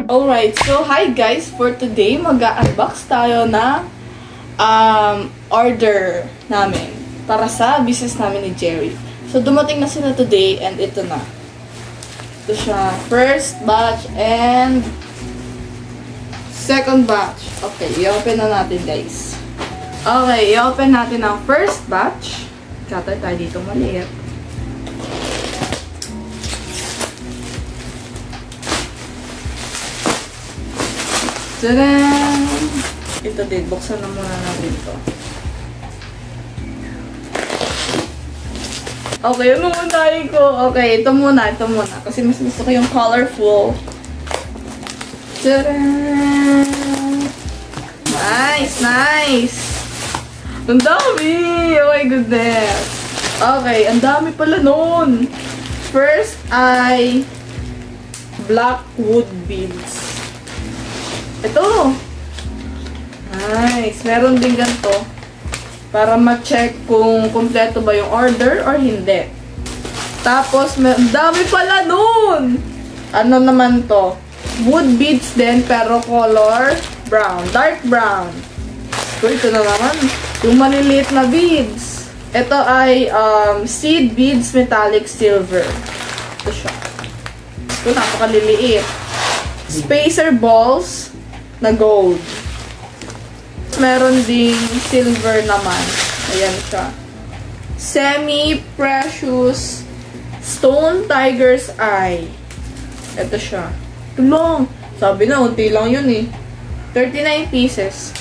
Alright, so hi guys! For today, mag-unbox tayo na order namin para sa business namin ni Jerry. So, dumating na sila today and ito na. Ito siya. First batch and second batch. Okay, i-open na natin guys. Okay, i-open natin ang first batch. Cutter tayo dito maliit. Tadaan! Ito din, buksan na muna natin ito. Okay, ano unahin ko? Okay, ito muna. Kasi mas gusto ko yung colorful. Tadaan! Nice! Ang dami! Oh my goodness! Okay, ang dami pala nun. First ay black wood beads. Ito. Nice. Meron din ganito. Para ma-check kung kompleto ba yung order or hindi. Tapos, dami pala nun! Ano naman to? Wood beads din, pero color brown. Dark brown. So, ito na naman. Yung maliliit na beads. Ito ay seed beads metallic silver. Ito siya. Ito, napakaliliit. Spacer balls na gold. Meron ding silver naman. Ayan siya. Semi-precious stone tiger's eye. Ito siya. Tulong! Sabi na, unti lang yun eh. 39 pieces.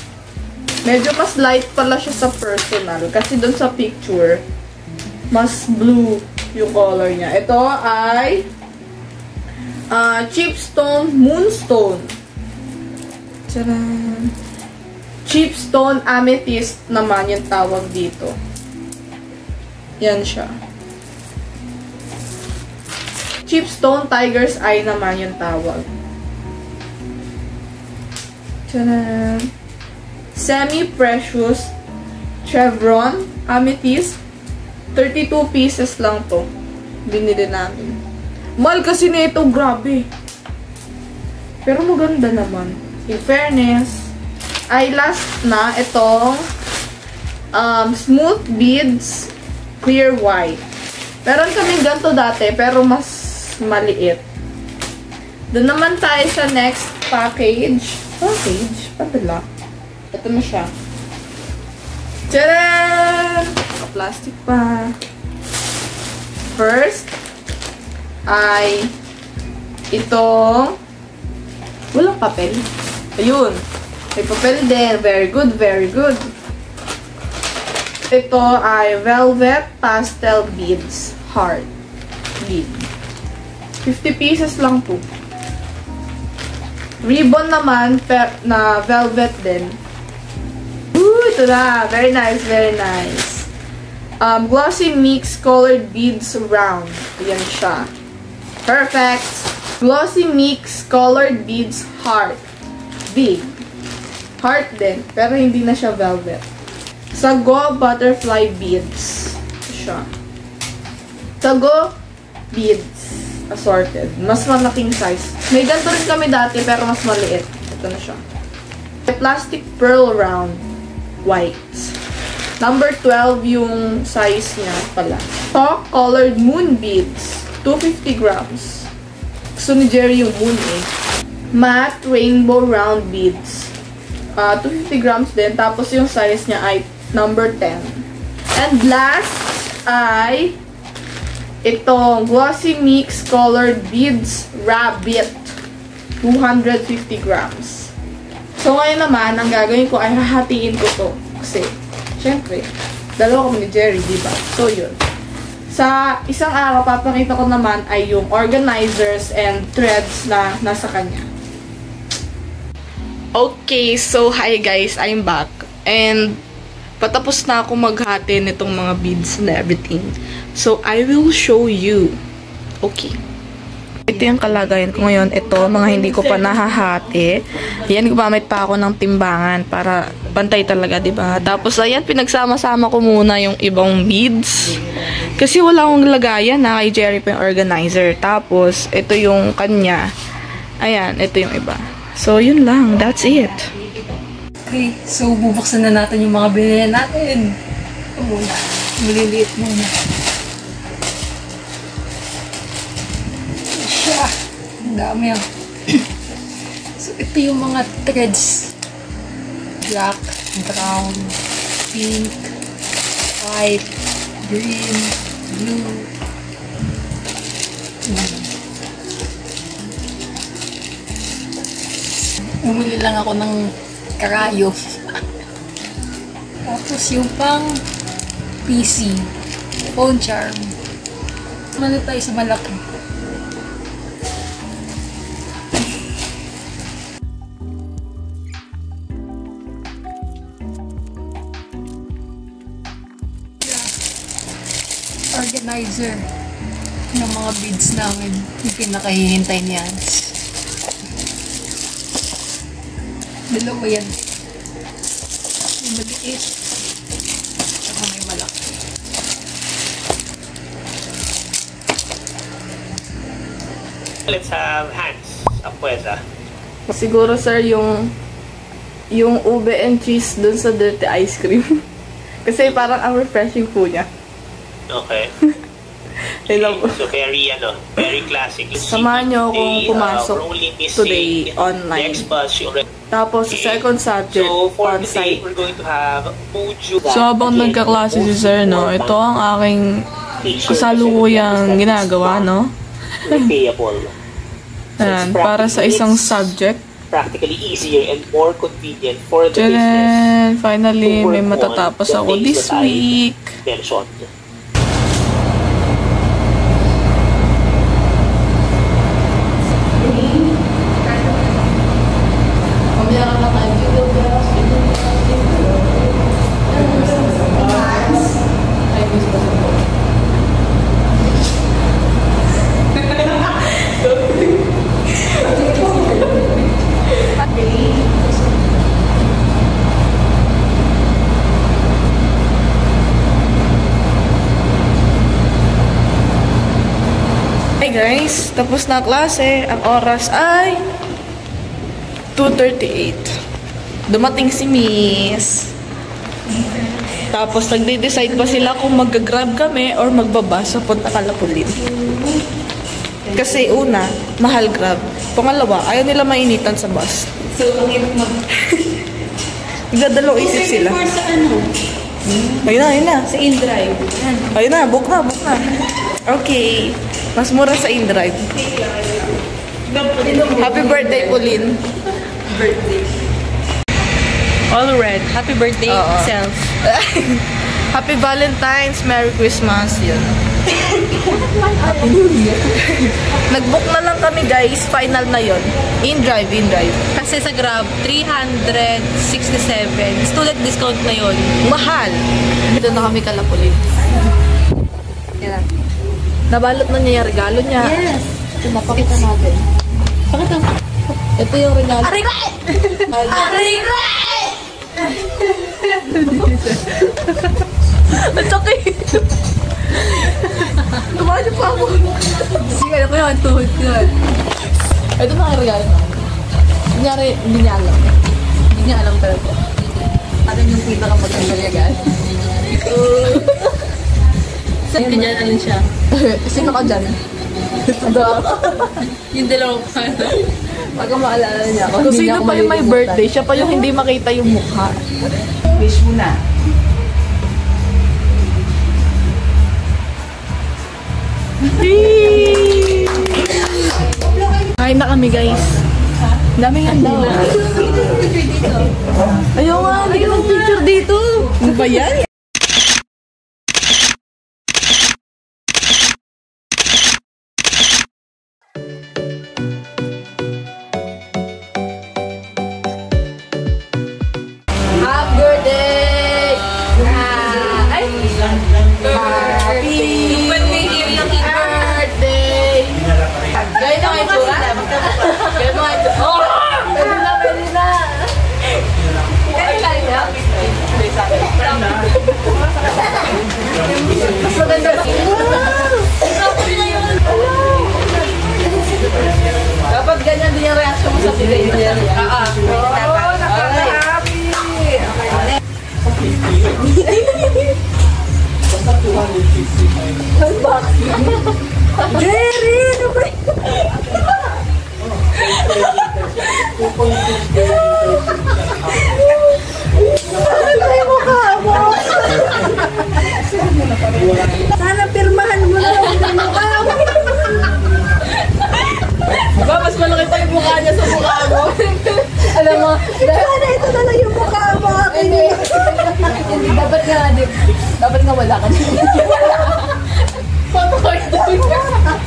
Medyo mas light pala siya sa personal. Kasi dun sa picture, mas blue yung color niya. Ito ay chipstone moonstone. Tcharan! Chipstone amethyst naman yung tawag dito. Yan siya. Chipstone tiger's eye naman yung tawag. Tcharan! Semi-precious chevron amethyst. 32 pieces lang to. Binili namin. Mahal kasi nito, grabe. Pero maganda naman. In fairness, ay last na itong smooth beads clear white. Meron kaming ganito dati, pero mas maliit. Doon naman tayo sa next package. Padala. Ito na siya. Tcharan! Plastic pa. First, ay itong walang papel. Ayun. May papel din. Very good, very good. Ito ay velvet pastel beads. Heart bead. 50 pieces lang po. Ribbon naman na velvet din. Ooh, ito na. Very nice, very nice. Glossy mix colored beads round. Ayan siya. Perfect. Glossy mix colored beads heart. Big. Heart din. Pero hindi na siya velvet. Sago butterfly beads. Ito siya. Sago beads. Assorted. Mas malaking size. May ganito rin kami dati pero mas maliit. Ito na siya. Plastic pearl round. White. Number 12 yung size niya pala. Talk colored moon beads. 250 grams. Gusto ni Jerry yung moon eh. Matte rainbow round beads. 250 grams din. Tapos yung size niya ay number 10. And last ay itong glossy mix colored beads rabbit. 250 grams. So ngayon naman, ang gagawin ko ay hahatiin ko to. Kasi, syempre, dalawa kami ni Jerry, diba? So yun. Sa isang araw, papakita ko naman ay yung organizers and threads na nasa kanya. Okay, so hi guys, I'm back. And patapos na ako maghati nitong mga beads and everything. So I will show you. Okay. Ito yung kalagayan ko ngayon. Ito, mga hindi ko pa nahahati. Yan, gumamit pa ako ng timbangan para pantay talaga, diba? Tapos, ayan, pinagsama-sama ko muna yung ibang beads. Kasi wala akong lagayan na kay Jerry pa yung organizer. Tapos, ito yung kanya. Ayan, ito yung iba. So, yun lang. That's it. Okay, so bubuksan na natin yung mga binili natin. Ito muna. Maliliit muna. Siya. Ang dami ah. So, ito yung mga threads. Black, brown, pink, white, green, blue. Umuli lang ako ng karayo. Tapos yung pang PC, phone charm. Ano tayo sa malaki? Organizer ng mga beads namin. Yung pinakahihintay niyan. Dalawa yan. May maliit. Saka may malaki. Let's have hands. Apuesa. Siguro, sir, yung ube and cheese dun sa dirty ice cream. Kasi parang ang refreshing po niya. Okay. Hello. So very classic. Samahan niyo akong pumasok today online. Tapos, sa second subject, So for on-site. today, we're going to have Muju. So, habang nagkaklase si sir, no, ito ang aking kasalukuyang ginagawa, no? Payable. Ayan, para sa isang subject. Practically easier and more convenient for the Tadaan! business. Finally, to may work matatapos on the ako things this that I week. mentioned. Hey guys, tapos na klase. Ang oras ay 2:38. Dumating si Miss. Tapos nagde-decide pa sila kung mag-grab kami or magbabas sa Punta Calapulin. Kasi una, mahal grab. Pangalawa, ayaw nila mainitan sa bus. So, ang hirap Nagdadalawang isip sila. sa ano? Ayun na. Sa InDrive. Ayun na, book na. Okay. Mas mura sa InDrive. Happy birthday, Pauline. Birthday. All red. Happy birthday, Oo. self. Happy Valentine's, Merry Christmas. Yun. Nag-book na lang kami, guys. Final na yun. InDrive. Kasi sa Grab, 367. Student discount na yun. Mahal. Dito na kami Calapulin. Yan. Nabalot na niya yung regalo niya. Yes. Pinapakita natin. Pakita mo. Ito yung regalo. Arigay! Arigay! Ang sakit! Tumayo pa ako. Sige, ano ko yun? Tuhod ko yun. Ito na yung regalo namin. Kunyari, hindi niya alam. Hindi niya alam talaga. Ano yung pinakamagandang yagan? Saan ka dyan? Alin siya? Sino ka dyan? Yung dalawang pa. Pagka maalala niya ako. So, sino pa yung may birthday? Siya pa yung hindi makita yung mukha. Wish mo na. Kain na kami, guys. Daming handa. Ayaw nga, hindi ka mag-picture dito. Ano ba yan? Happy birthday! Happy birthday! Gaya na Oh, nakaka-happy! Jerry! Ano ba yun? Ano yung mukha mo? Sana pirmahan mo na lang yung mukha mo. Diba, mas malaki pa yung mukha niya sa mukha mo. Alam mo, Sana ito na lang yung mukha mo. hindi, dapat nga wala ka dyan.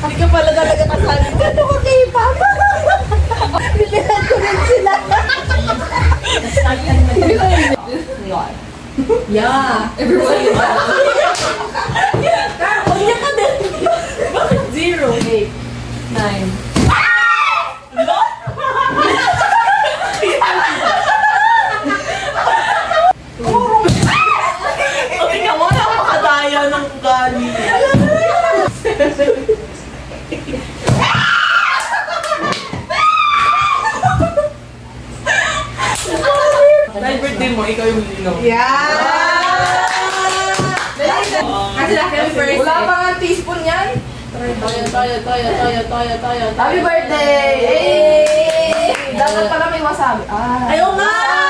Hindi ka pala talaga kasali. Ano ko kay Papa? Bilihan ko rin sila. Yeah, everybody is that. Kanya ka din. Bakit 0? 8, 9. Tingnan mo na makadaya ng ugali. Dahil birthday mo, ikaw yung linaw. Yeah! Kasi laki yung first. Wala pa nga teaspoon yan. Tayo. Happy birthday! Hey! Dapat pala may wasabi. Ah. Ayaw nga!